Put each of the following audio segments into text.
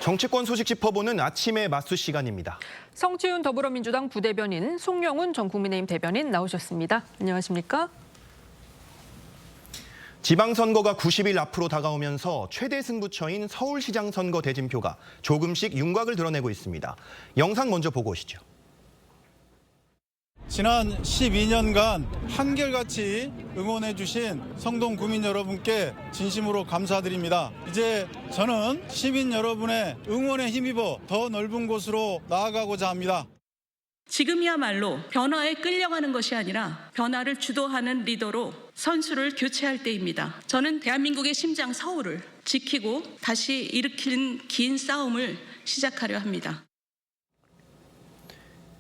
정치권 소식 짚어보는 아침의 마수 시간입니다. 성지훈 더불어민주당 부대변인, 송영훈 전 국민의힘 대변인 나오셨습니다. 안녕하십니까? 지방선거가 90일 앞으로 다가오면서 최대 승부처인 서울시장 선거 대진표가 조금씩 윤곽을 드러내고 있습니다. 영상 먼저 보고 오시죠. 지난 12년간 한결같이 응원해 주신 성동 구민 여러분께 진심으로 감사드립니다. 이제 저는 시민 여러분의 응원에 힘입어 더 넓은 곳으로 나아가고자 합니다. 지금이야말로 변화에 끌려가는 것이 아니라 변화를 주도하는 리더로 선수를 교체할 때입니다. 저는 대한민국의 심장 서울을 지키고 다시 일으킨 긴 싸움을 시작하려 합니다.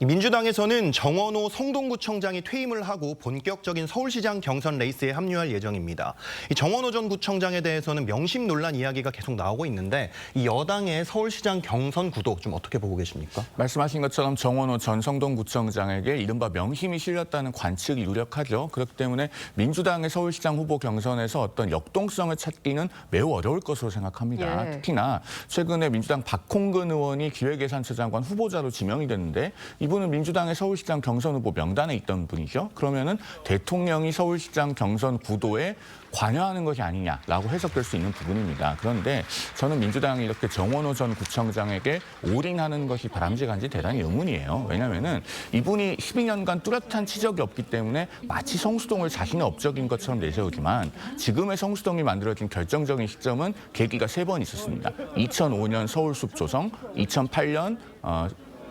민주당에서는 정원호 성동구청장이 퇴임을 하고 본격적인 서울시장 경선 레이스에 합류할 예정입니다. 이 정원호 전 구청장에 대해서는 명심 논란 이야기가 계속 나오고 있는데 이 여당의 서울시장 경선 구도 좀 어떻게 보고 계십니까? 말씀하신 것처럼 정원호 전 성동구청장에게 이른바 명심이 실렸다는 관측이 유력하죠. 그렇기 때문에 민주당의 서울시장 후보 경선에서 어떤 역동성을 찾기는 매우 어려울 것으로 생각합니다. 특히나 최근에 민주당 박홍근 의원이 기획예산처장관 후보자로 지명이 됐는데 이분은 민주당의 서울시장 경선 후보 명단에 있던 분이죠. 그러면은 대통령이 서울시장 경선 구도에 관여하는 것이 아니냐라고 해석될 수 있는 부분입니다. 그런데 저는 민주당이 이렇게 정원호 전 구청장에게 올인하는 것이 바람직한지 대단히 의문이에요. 왜냐하면은 이분이 12년간 뚜렷한 치적이 없기 때문에 마치 성수동을 자신의 업적인 것처럼 내세우지만 지금의 성수동이 만들어진 결정적인 시점은 계기가 3번 있었습니다. 2005년 서울숲 조성, 2008년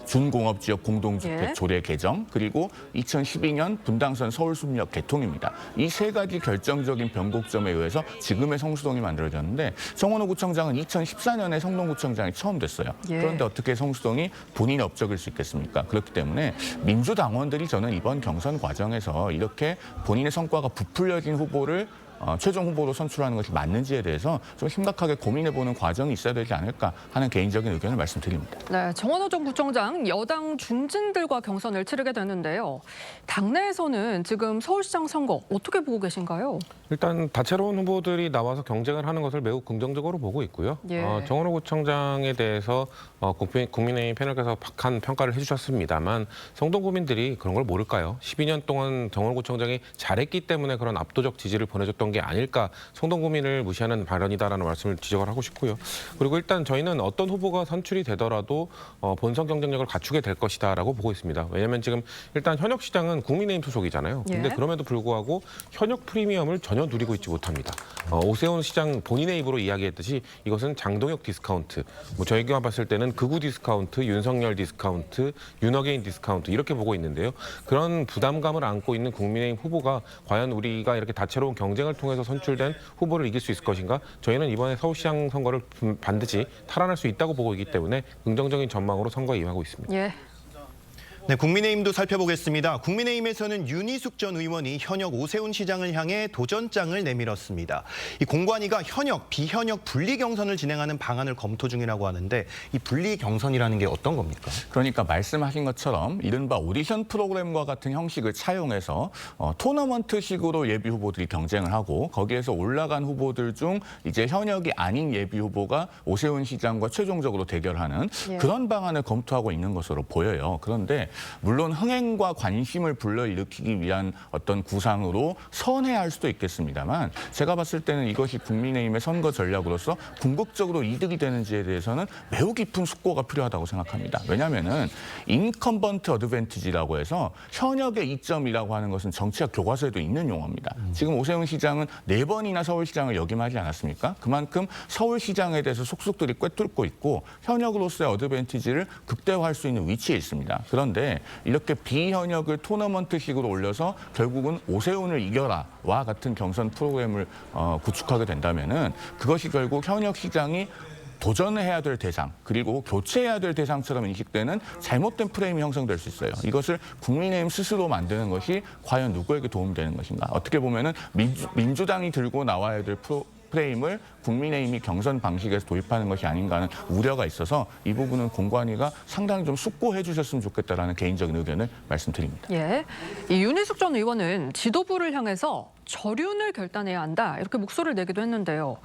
준공업지역 공동주택 조례 개정, 그리고 2012년 분당선 서울숲역 개통입니다. 이 3가지 결정적인 변곡점에 의해서 지금의 성수동이 만들어졌는데 정원호 구청장은 2014년에 성동구청장이 처음 됐어요. 그런데 어떻게 성수동이 본인의 업적일 수 있겠습니까? 그렇기 때문에 민주당원들이 저는 이번 경선 과정에서 이렇게 본인의 성과가 부풀려진 후보를 최종 후보로 선출하는 것이 맞는지에 대해서 좀 심각하게 고민해보는 과정이 있어야 되지 않을까 하는 개인적인 의견을 말씀드립니다. 네, 정원호 전 구청장 여당 중진들과 경선을 치르게 되는데요. 당내에서는 지금 서울시장 선거 어떻게 보고 계신가요? 일단 다채로운 후보들이 나와서 경쟁을 하는 것을 매우 긍정적으로 보고 있고요. 정원호 구청장에 대해서 국민의힘 패널께서 박한 평가를 해주셨습니다만 성동 구민들이 그런 걸 모를까요? 12년 동안 정원호 구청장이 잘했기 때문에 그런 압도적 지지를 보내줬던 게 아닐까, 성동 구민을 무시하는 발언이다라는 말씀을 지적을 하고 싶고요. 그리고 일단 저희는 어떤 후보가 선출이 되더라도 본선 경쟁력을 갖추게 될 것이다라고 보고 있습니다. 왜냐하면 지금 일단 현역 시장은 국민의힘 소속이잖아요. 근데 그럼에도 불구하고 현역 프리미엄을 전혀 누리고 있지 못합니다. 오세훈 시장 본인의 입으로 이야기했듯이 이것은 장동혁 디스카운트, 저희가 봤을 때는 극우 디스카운트, 윤석열 디스카운트, 윤어게인 디스카운트 이렇게 보고 있는데요. 그런 부담감을 안고 있는 국민의힘 후보가 과연 우리가 이렇게 다채로운 경쟁을 통해서 선출된 후보를 이길 수 있을 것인가? 저희는 이번에 서울시장 선거를 반드시 탈환할 수 있다고 보고 있기 때문에 긍정적인 전망으로 선거에 임하고 있습니다. 네, 국민의힘도 살펴보겠습니다. 국민의힘에서는 윤희숙 전 의원이 현역 오세훈 시장을 향해 도전장을 내밀었습니다. 이 공관위가 현역, 비현역 분리 경선을 진행하는 방안을 검토 중이라고 하는데 이 분리 경선이라는 게 어떤 겁니까? 그러니까 말씀하신 것처럼 이른바 오디션 프로그램과 같은 형식을 차용해서 토너먼트식으로 예비 후보들이 경쟁을 하고 거기에서 올라간 후보들 중 이제 현역이 아닌 예비 후보가 오세훈 시장과 최종적으로 대결하는 그런 방안을 검토하고 있는 것으로 보여요. 그런데 물론 흥행과 관심을 불러일으키기 위한 어떤 구상으로 선회할 수도 있겠습니다만 제가 봤을 때는 이것이 국민의힘의 선거 전략으로서 궁극적으로 이득이 되는지에 대해서는 매우 깊은 숙고가 필요하다고 생각합니다. 왜냐하면은 인컴번트 어드밴티지라고 해서 현역의 이점이라고 하는 것은 정치학 교과서에도 있는 용어입니다. 지금 오세훈 시장은 4번이나 서울시장을 역임하지 않았습니까? 그만큼 서울시장에 대해서 속속들이 꿰뚫고 있고 현역으로서의 어드밴티지를 극대화할 수 있는 위치에 있습니다. 그런데 이렇게 비현역을 토너먼트식으로 올려서 결국은 오세훈을 이겨라와 같은 경선 프로그램을 구축하게 된다면은 그것이 결국 현역 시장이 도전해야 될 대상, 그리고 교체해야 될 대상처럼 인식되는 잘못된 프레임이 형성될 수 있어요. 이것을 국민의힘 스스로 만드는 것이 과연 누구에게 도움이 되는 것인가. 어떻게 보면은 민주당이 들고 나와야 될 프레임을 국민의힘이 경선 방식에서 도입하는 것이 아닌가 하는 우려가 있어서 이 부분은 공관위가 상당히 좀 숙고해 주셨으면 좋겠다라는 개인적인 의견을 말씀드립니다. 이 윤희숙 전 의원은 지도부를 향해서 절윤을 결단해야 한다 이렇게 목소리를 내기도 했는데요.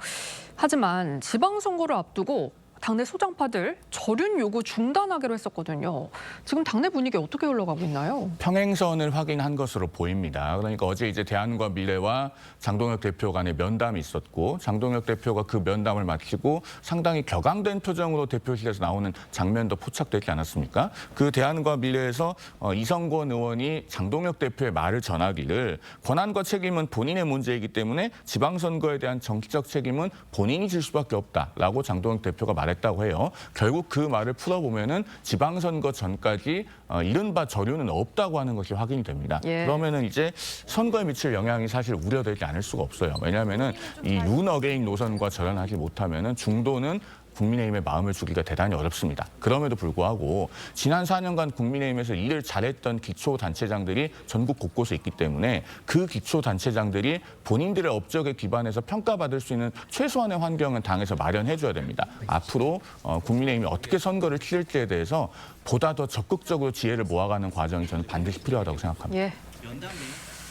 하지만 지방선거를 앞두고 당내 소장파들 저륜 요구 중단하기로 했었거든요. 지금 당내 분위기 어떻게 흘러가고 있나요? 평행선을 확인한 것으로 보입니다. 그러니까 어제 이제 대한과 미래와 장동혁 대표 간의 면담이 있었고 장동혁 대표가 그 면담을 마치고 상당히 격앙된 표정으로 대표실에서 나오는 장면도 포착되지 않았습니까? 그 대한과 미래에서 이성권 의원이 장동혁 대표의 말을 전하기를 권한과 책임은 본인의 문제이기 때문에 지방선거에 대한 정치적 책임은 본인이 질 수밖에 없다라고 장동혁 대표가 말했다고 해요. 결국 그 말을 풀어보면은 지방선거 전까지 이른바 저륜은 없다고 하는 것이 확인이 됩니다. 예. 그러면은 이제 선거에 미칠 영향이 사실 우려되지 않을 수가 없어요. 왜냐하면은 이 윤 어게인 노선과 절연하지 못하면은 중도는 국민의힘의 마음을 주기가 대단히 어렵습니다. 그럼에도 불구하고 지난 4년간 국민의힘에서 일을 잘했던 기초단체장들이 전국 곳곳에 있기 때문에 그 기초단체장들이 본인들의 업적에 기반해서 평가받을 수 있는 최소한의 환경은 당에서 마련해줘야 됩니다. 앞으로 국민의힘이 어떻게 선거를 치를지에 대해서 보다 더 적극적으로 지혜를 모아가는 과정이 저는 반드시 필요하다고 생각합니다. 예.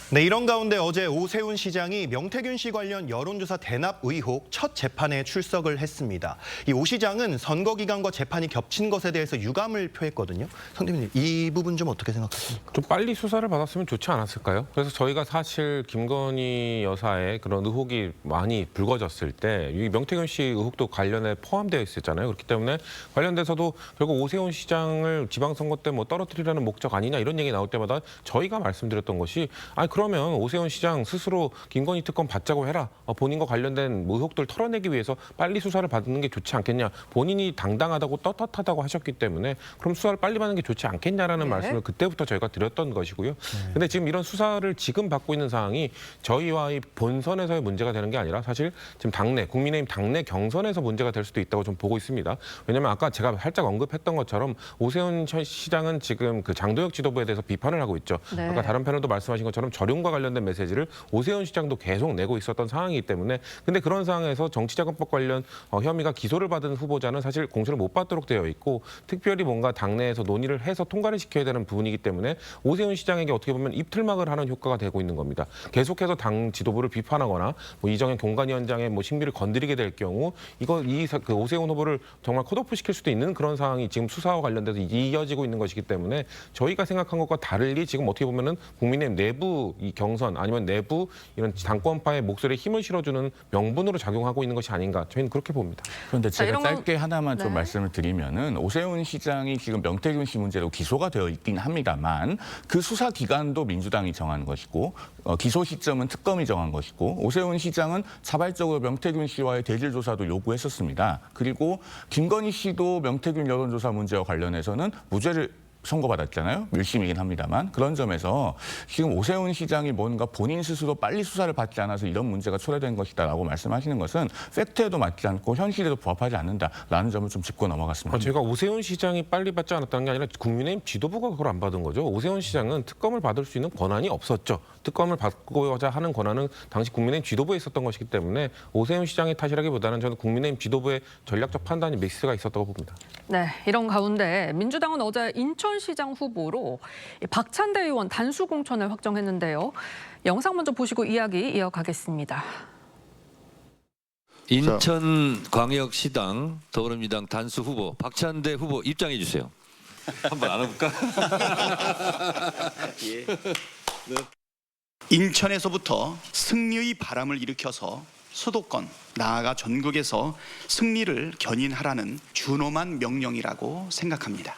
네, 이런 가운데 어제 오세훈 시장이 명태균 씨 관련 여론조사 대납 의혹 첫 재판에 출석을 했습니다. 이 오 시장은 선거 기간과 재판이 겹친 것에 대해서 유감을 표했거든요. 성대모님, 이 부분 좀 어떻게 생각하십니까? 좀 빨리 수사를 받았으면 좋지 않았을까요? 그래서 저희가 사실 김건희 여사의 그런 의혹이 많이 불거졌을 때 이 명태균 씨 의혹도 관련해 포함되어 있었잖아요. 그렇기 때문에 관련돼서도 결국 오세훈 시장을 지방선거 때 뭐 떨어뜨리려는 목적 아니냐 이런 얘기 나올 때마다 저희가 말씀드렸던 것이 그러면 오세훈 시장 스스로 김건희 특검 받자고 해라. 본인과 관련된 의혹들 털어내기 위해서 빨리 수사를 받는 게 좋지 않겠냐. 본인이 당당하다고 떳떳하다고 하셨기 때문에 그럼 수사를 빨리 받는 게 좋지 않겠냐라는 말씀을 그때부터 저희가 드렸던 것이고요. 근데 지금 이런 수사를 지금 받고 있는 상황이 저희와의 본선에서의 문제가 되는 게 아니라 사실 지금 당내, 국민의힘 당내 경선에서 문제가 될 수도 있다고 좀 보고 있습니다. 왜냐하면 아까 제가 살짝 언급했던 것처럼 오세훈 시장은 지금 그 장도혁 지도부에 대해서 비판을 하고 있죠. 네. 아까 다른 패널도 말씀하신 것처럼 저륜과 관련된 메시지를 오세훈 시장도 계속 내고 있었던 상황이기 때문에 근데 그런 상황에서 정치자금법 관련 혐의가 기소를 받은 후보자는 사실 공천을 못 받도록 되어 있고 특별히 뭔가 당내에서 논의를 해서 통과를 시켜야 되는 부분이기 때문에 오세훈 시장에게 어떻게 보면 입틀막을 하는 효과가 되고 있는 겁니다. 계속해서 당 지도부를 비판하거나 뭐 이정현 공관위원장의 뭐 신비를 건드리게 될 경우 그 오세훈 후보를 정말 컷오프 시킬 수도 있는 그런 상황이 지금 수사와 관련돼서 이어지고 있는 것이기 때문에 저희가 생각한 것과 다르게 지금 어떻게 보면은 국민의힘 내부 이 경선 아니면 내부 이런 당권파의 목소리에 힘을 실어주는 명분으로 작용하고 있는 것이 아닌가 저희는 그렇게 봅니다. 그런데 제가 이런 짧게 하나만 좀 네. 말씀을 드리면은 오세훈 시장이 지금 명태균 씨 문제로 기소가 되어 있긴 합니다만 그 수사 기간도 민주당이 정한 것이고 기소 시점은 특검이 정한 것이고 오세훈 시장은 자발적으로 명태균 씨와의 대질 조사도 요구했었습니다. 그리고 김건희 씨도 명태균 여론조사 문제와 관련해서는 무죄를 선고받았잖아요. 밀심이긴 합니다만 그런 점에서 지금 오세훈 시장이 뭔가 본인 스스로 빨리 수사를 받지 않아서 이런 문제가 초래된 것이다라고 말씀하시는 것은 팩트에도 맞지 않고 현실에도 부합하지 않는다라는 점을 좀 짚고 넘어갔습니다. 제가 오세훈 시장이 빨리 받지 않았다는 게 아니라 국민의힘 지도부가 그걸 안 받은 거죠. 오세훈 시장은 특검을 받을 수 있는 권한이 없었죠. 특검을 받고자 하는 권한은 당시 국민의힘 지도부에 있었던 것이기 때문에 오세훈 시장의 탓이라기보다는 저는 국민의힘 지도부의 전략적 판단이 미스가 있었다고 봅니다. 네, 이런 가운데 민주당은 어제 인천시장 후보로 박찬대 의원 단수 공천을 확정했는데요. 영상 먼저 보시고 이야기 이어가겠습니다. 인천광역시당 더불어민주당 단수 후보 박찬대 후보 입장해 주세요. 한번 알아볼까? 인천에서부터 승리의 바람을 일으켜서 수도권, 나아가 전국에서 승리를 견인하라는 준엄한 명령이라고 생각합니다.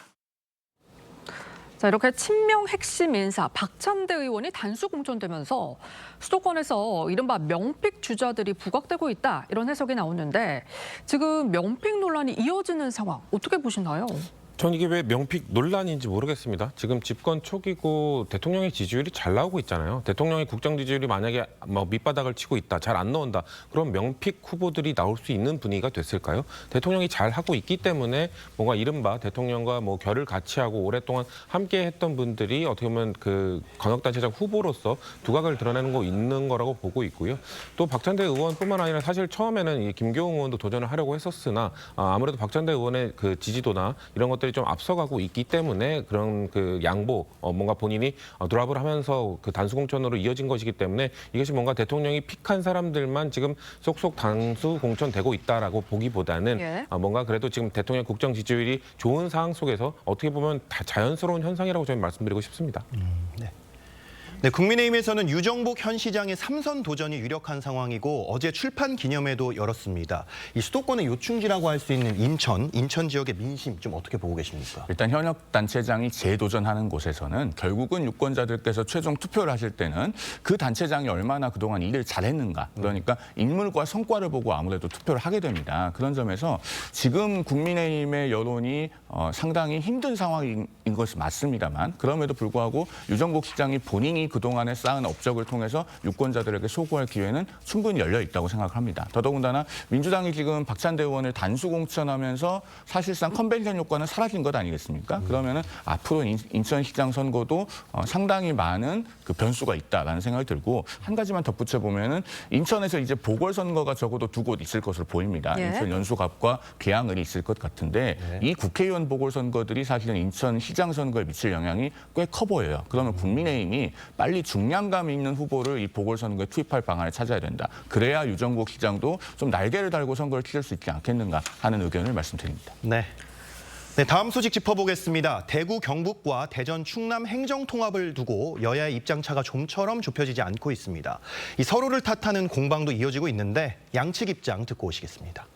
자, 이렇게 친명 핵심 인사 박찬대 의원이 단수 공천되면서 수도권에서 이른바 명픽 주자들이 부각되고 있다 이런 해석이 나오는데 지금 명픽 논란이 이어지는 상황 어떻게 보시나요? 전 이게 왜 명픽 논란인지 모르겠습니다. 지금 집권 초기고 대통령의 지지율이 잘 나오고 있잖아요. 대통령의 국정 지지율이 만약에 뭐 밑바닥을 치고 있다, 잘 안 나온다. 그럼 명픽 후보들이 나올 수 있는 분위기가 됐을까요? 대통령이 잘 하고 있기 때문에 뭔가 이른바 대통령과 뭐 결을 같이 하고 오랫동안 함께했던 분들이 어떻게 보면 그 권역단체장 후보로서 두각을 드러내는 거 있는 거라고 보고 있고요. 또 박찬대 의원뿐만 아니라 사실 처음에는 이 김교웅 의원도 도전을 하려고 했었으나 아무래도 박찬대 의원의 그 지지도나 이런 것들이 후보들이 좀 앞서가고 있기 때문에 그런 그 양보, 뭔가 본인이 드랍을 하면서 그 단수 공천으로 이어진 것이기 때문에 이것이 뭔가 대통령이 픽한 사람들만 지금 쏙쏙 단수 공천되고 있다라고 보기보다는 예. 뭔가 그래도 지금 대통령 국정 지지율이 좋은 상황 속에서 어떻게 보면 다 자연스러운 현상이라고 저는 말씀드리고 싶습니다. 네, 국민의힘에서는 유정복 현 시장의 3선 도전이 유력한 상황이고 어제 출판 기념회도 열었습니다. 이 수도권의 요충지라고 할 수 있는 인천 지역의 민심 좀 어떻게 보고 계십니까? 일단 현역 단체장이 재도전하는 곳에서는 결국은 유권자들께서 최종 투표를 하실 때는 그 단체장이 얼마나 그동안 일을 잘했는가, 그러니까 인물과 성과를 보고 아무래도 투표를 하게 됩니다. 그런 점에서 지금 국민의힘의 여론이 상당히 힘든 상황인 것이 맞습니다만, 그럼에도 불구하고 유정복 시장이 본인이 그동안에 쌓은 업적을 통해서 유권자들에게 소구할 기회는 충분히 열려 있다고 생각합니다. 더더군다나 민주당이 지금 박찬대 의원을 단수 공천하면서 사실상 컨벤션 효과는 사라진 것 아니겠습니까? 그러면은 앞으로 인천시장 선거도 상당히 많은 그 변수가 있다라는 생각이 들고, 한 가지만 덧붙여 보면은 인천에서 이제 보궐선거가 적어도 2곳 있을 것으로 보입니다. 예. 인천 연수갑과 계양을이 있을 것 같은데 이 국회의원 보궐선거들이 사실은 인천시장 선거에 미칠 영향이 꽤 커 보여요. 그러면 국민의힘이 빨리 중량감 있는 후보를 이 보궐선거에 투입할 방안을 찾아야 된다. 그래야 유정복 시장도 좀 날개를 달고 선거를 치를 수 있지 않겠는가 하는 의견을 말씀드립니다. 네. 네, 다음 소식 짚어보겠습니다. 대구 경북과 대전 충남 행정통합을 두고 여야의 입장차가 좀처럼 좁혀지지 않고 있습니다. 이 서로를 탓하는 공방도 이어지고 있는데 양측 입장 듣고 오시겠습니다.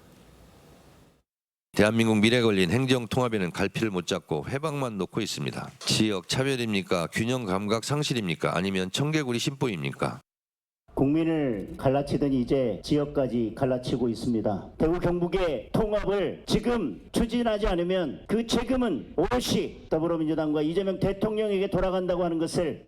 대한민국 미래 걸린 행정통합에는 갈피를 못 잡고 회방만 놓고 있습니다. 지역 차별입니까? 균형 감각 상실입니까? 아니면 청개구리 심보입니까? 국민을 갈라치더니 이제 지역까지 갈라치고 있습니다. 대구 경북의 통합을 지금 추진하지 않으면 그 책임은 오롯이 더불어민주당과 이재명 대통령에게 돌아간다고 하는 것을.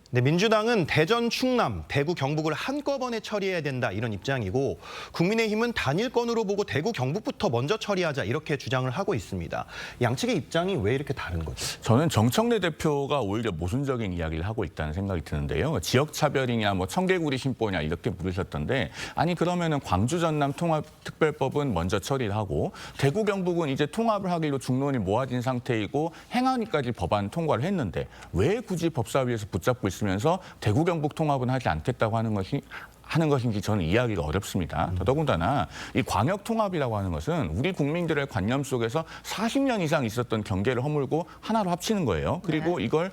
네, 민주당은 대전, 충남, 대구, 경북을 한꺼번에 처리해야 된다 이런 입장이고, 국민의힘은 단일 건으로 보고 대구, 경북부터 먼저 처리하자 이렇게 주장을 하고 있습니다. 양측의 입장이 왜 이렇게 다른 거죠? 저는 정청래 대표가 오히려 모순적인 이야기를 하고 있다는 생각이 드는데요. 지역 차별이냐, 뭐 청개구리 심보냐 이렇게 물으셨던데, 아니 그러면은 광주 전남 통합 특별법은 먼저 처리를 하고 대구 경북은 이제 통합을 하기로 중론이 모아진 상태이고 행안위까지 법안 통과를 했는데 왜 굳이 법사위에서 붙잡고 있으면서 대구 경북 통합은 하지 않겠다고 하는 것인지 저는 이해하기가 어렵습니다. 더더군다나 이 광역 통합이라고 하는 것은 우리 국민들의 관념 속에서 40년 이상 있었던 경계를 허물고 하나로 합치는 거예요. 그리고 이걸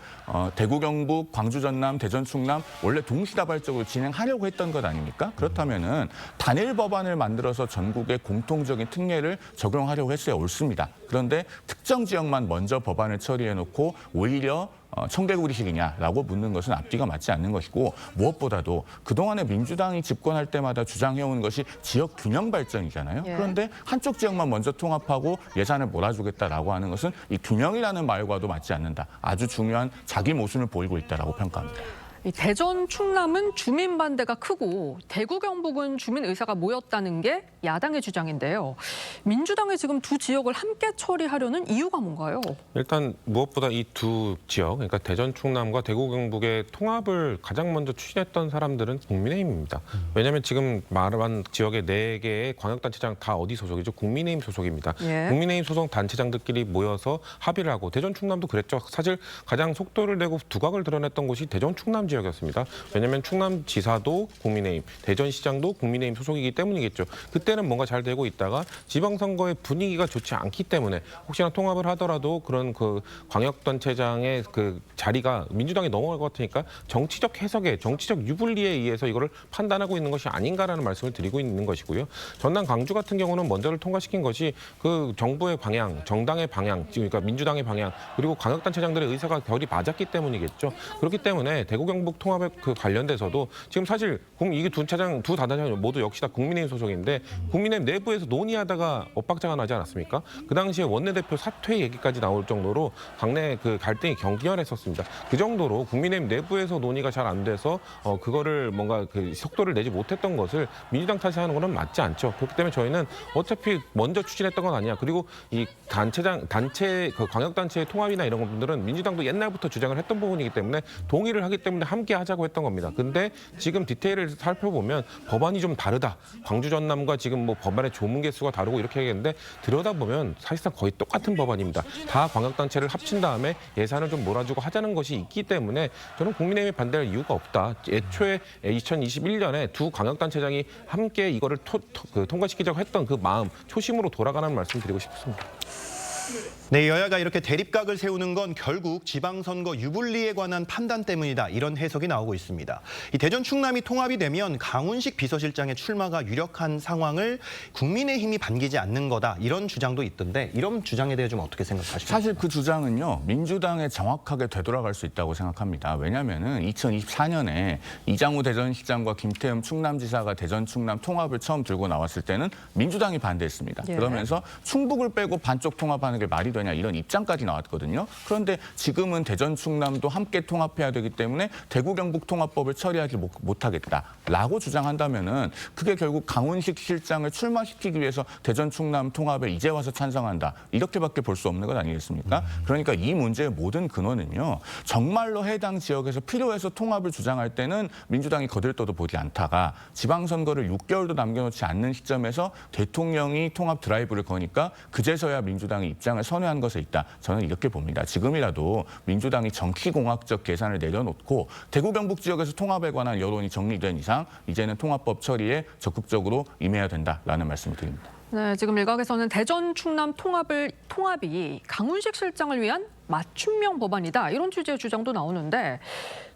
대구 경북, 광주 전남, 대전 충남 원래 동시다발적으로 진행하려고 했던 것 아닙니까? 그렇다면은 단일 법안을 만들어서 전국의 공통적인 특례를 적용하려고 했어야 옳습니다. 그런데 특정 지역만 먼저 법안을 처리해놓고 오히려 청개구리식이냐라고 묻는 것은 앞뒤가 맞지 않는 것이고, 무엇보다도 그동안에 민주당이 집권할 때마다 주장해온 것이 지역 균형 발전이잖아요. 예. 그런데 한쪽 지역만 먼저 통합하고 예산을 몰아주겠다라고 하는 것은 이 균형이라는 말과도 맞지 않는다. 아주 중요한 자기 모순을 보이고 있다라고 평가합니다. 이 대전, 충남은 주민 반대가 크고 대구, 경북은 주민 의사가 모였다는 게 야당의 주장인데요. 민주당이 지금 두 지역을 함께 처리하려는 이유가 뭔가요? 일단 무엇보다 이 두 지역, 그러니까 대전, 충남과 대구, 경북의 통합을 가장 먼저 추진했던 사람들은 국민의힘입니다. 왜냐하면 지금 말한 지역의 4개의 광역단체장 다 어디 소속이죠? 국민의힘 소속입니다. 예. 국민의힘 소속 단체장들끼리 모여서 합의를 하고, 대전, 충남도 그랬죠. 사실 가장 속도를 내고 두각을 드러냈던 곳이 대전, 충남 지역이었습니다. 왜냐하면 충남지사도 국민의힘, 대전시장도 국민의힘 소속이기 때문이겠죠. 그때는 뭔가 잘 되고 있다가 지방선거의 분위기가 좋지 않기 때문에 혹시나 통합을 하더라도 그런 그 광역단체장의 그 자리가 민주당에 넘어갈 것 같으니까 정치적 해석에, 정치적 유불리에 의해서 이거를 판단하고 있는 것이 아닌가라는 말씀을 드리고 있는 것이고요. 전남 광주 같은 경우는 먼저를 통과시킨 것이 그 정부의 방향, 정당의 방향, 그러니까 민주당의 방향, 그리고 광역단체장들의 의사가 결이 맞았기 때문이겠죠. 그렇기 때문에 대구 경북 통합에 그 관련돼서도 지금 사실 이게 두 단체장 모두 역시 다 국민의힘 소속인데 국민의힘 내부에서 논의하다가 엇박자가 나지 않았습니까? 그 당시에 원내대표 사퇴 얘기까지 나올 정도로 당내 그 갈등이 격렬했었습니다. 그 정도로 국민의힘 내부에서 논의가 잘 안 돼서 그거를 뭔가 그 속도를 내지 못했던 것을 민주당 탓하는 거는 맞지 않죠. 그렇기 때문에 저희는 어차피 먼저 추진했던 건 아니야. 그리고 이 단체 그 광역단체의 통합이나 이런 분들은 민주당도 옛날부터 주장을 했던 부분이기 때문에 동의를 하기 때문에 함께 하자고 했던 겁니다. 근데 지금 디테일을 살펴보면 법안이 좀 다르다. 광주 전남과 지금 뭐 법안의 조문 개수가 다르고 이렇게 하겠는데 들여다보면 사실상 거의 똑같은 법안입니다. 다 광역단체를 합친 다음에 예산을 좀 몰아주고 하자는 것이 있기 때문에 저는 국민의힘이 반대할 이유가 없다. 애초에 2021년에 두 광역단체장이 함께 이거를 통과시키자고 했던 그 마음, 초심으로 돌아가는 말씀 드리고 싶습니다. 네, 여야가 이렇게 대립각을 세우는 건 결국 지방선거 유불리에 관한 판단 때문이다. 이런 해석이 나오고 있습니다. 이 대전 충남이 통합이 되면 강훈식 비서실장의 출마가 유력한 상황을 국민의힘이 반기지 않는 거다. 이런 주장도 있던데 이런 주장에 대해 좀 어떻게 생각하십니까? 사실 그 주장은요. 민주당에 정확하게 되돌아갈 수 있다고 생각합니다. 왜냐하면 2024년에 이장우 대전시장과 김태흠 충남지사가 대전 충남 통합을 처음 들고 나왔을 때는 민주당이 반대했습니다. 예. 그러면서 충북을 빼고 반쪽 통합하는 게 말이 되냐 이런 입장까지 나왔거든요. 그런데 지금은 대전 충남도 함께 통합해야 되기 때문에 대구 경북 통합법을 처리하지 못하겠다라고 주장한다면은 그게 결국 강훈식 실장을 출마시키기 위해서 대전 충남 통합에 이제 와서 찬성한다 이렇게밖에 볼 수 없는 것 아니겠습니까? 그러니까 이 문제의 모든 근원은요. 정말로 해당 지역에서 필요해서 통합을 주장할 때는 민주당이 거들떠도 보지 않다가 지방선거를 6개월도 남겨놓지 않는 시점에서 대통령이 통합 드라이브를 거니까 그제서야 민주당이 입장을 선회한 것에 있다. 저는 이렇게 봅니다. 지금이라도 민주당이 정치공학적 계산을 내려놓고 대구 경북 지역에서 통합에 관한 여론이 정리된 이상 이제는 통합법 처리에 적극적으로 임해야 된다라는 말씀을 드립니다. 네, 지금 일각에서는 대전 충남 통합이 강훈식 실장을 위한 맞춤형 법안이다. 이런 취지의 주장도 나오는데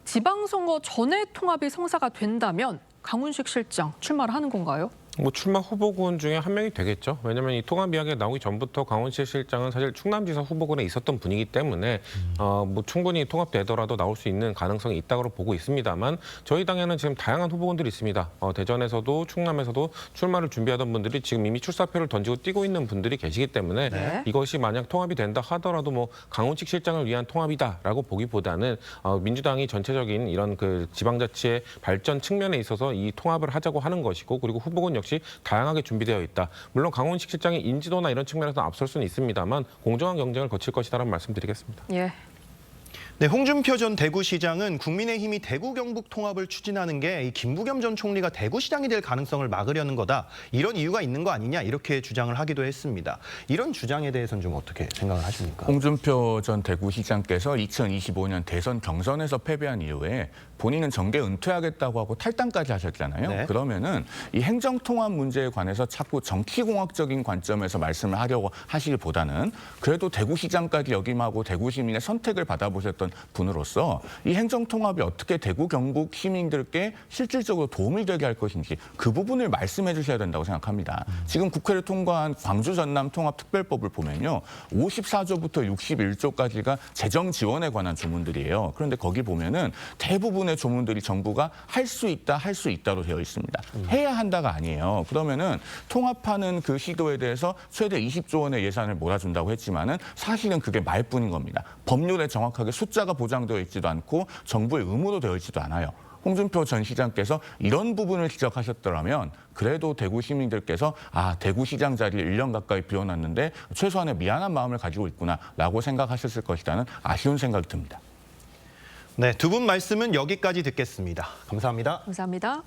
지방선거 전에 통합이 성사가 된다면 강훈식 실장 출마를 하는 건가요? 뭐 출마 후보군 중에 한 명이 되겠죠. 왜냐하면 이 통합 이야기가 나오기 전부터 강훈식 실장은 사실 충남지사 후보군에 있었던 분이기 때문에 뭐 충분히 통합되더라도 나올 수 있는 가능성이 있다고 보고 있습니다만 저희 당에는 지금 다양한 후보군들이 있습니다. 대전에서도 충남에서도 출마를 준비하던 분들이 지금 이미 출사표를 던지고 뛰고 있는 분들이 계시기 때문에 네. 이것이 만약 통합이 된다 하더라도 뭐 강훈식 실장을 위한 통합이다라고 보기보다는 민주당이 전체적인 이런 그 지방자치의 발전 측면에 있어서 이 통합을 하자고 하는 것이고 그리고 후보군 역시 다양하게 준비되어 있다. 물론 강훈식 실장이 인지도나 이런 측면에서 앞설 수는 있습니다만 공정한 경쟁을 거칠 것이다라는 말씀드리겠습니다. 예. 네, 홍준표 전 대구시장은 국민의힘이 대구 경북 통합을 추진하는 게 이 김부겸 전 총리가 대구시장이 될 가능성을 막으려는 거다. 이런 이유가 있는 거 아니냐 이렇게 주장을 하기도 했습니다. 이런 주장에 대해서는 좀 어떻게 생각을 하십니까? 홍준표 전 대구시장께서 2025년 대선 경선에서 패배한 이후에 본인은 정계 은퇴하겠다고 하고 탈당까지 하셨잖아요. 네. 그러면은 이 행정통합 문제에 관해서 자꾸 정치공학적인 관점에서 말씀을 하려고 하시기보다는 그래도 대구시장까지 역임하고 대구 시민의 선택을 받아보셨던 분으로서 이 행정통합이 어떻게 대구 경북 시민들께 실질적으로 도움이 되게 할 것인지 그 부분을 말씀해 주셔야 된다고 생각합니다. 지금 국회를 통과한 광주 전남 통합특별법을 보면요. 54조부터 61조까지가 재정 지원에 관한 조문들이에요. 그런데 거기 보면은 대부분의 조문들이 정부가 할 수 있다로 되어 있습니다. 해야 한다가 아니에요. 그러면은 통합하는 그 시도에 대해서 최대 20조 원의 예산을 몰아준다고 했지만은 사실은 그게 말뿐인 겁니다. 법률에 정확하게 숫자가 보장되어 있지도 않고 정부의 의무로 되어 있지도 않아요. 홍준표 전 시장께서 이런 부분을 지적하셨더라면 그래도 대구 시민들께서 대구시장 자리를 1년 가까이 비워놨는데 최소한의 미안한 마음을 가지고 있구나라고 생각하셨을 것이라는 아쉬운 생각이 듭니다. 네, 두 분 말씀은 여기까지 듣겠습니다. 감사합니다. 감사합니다.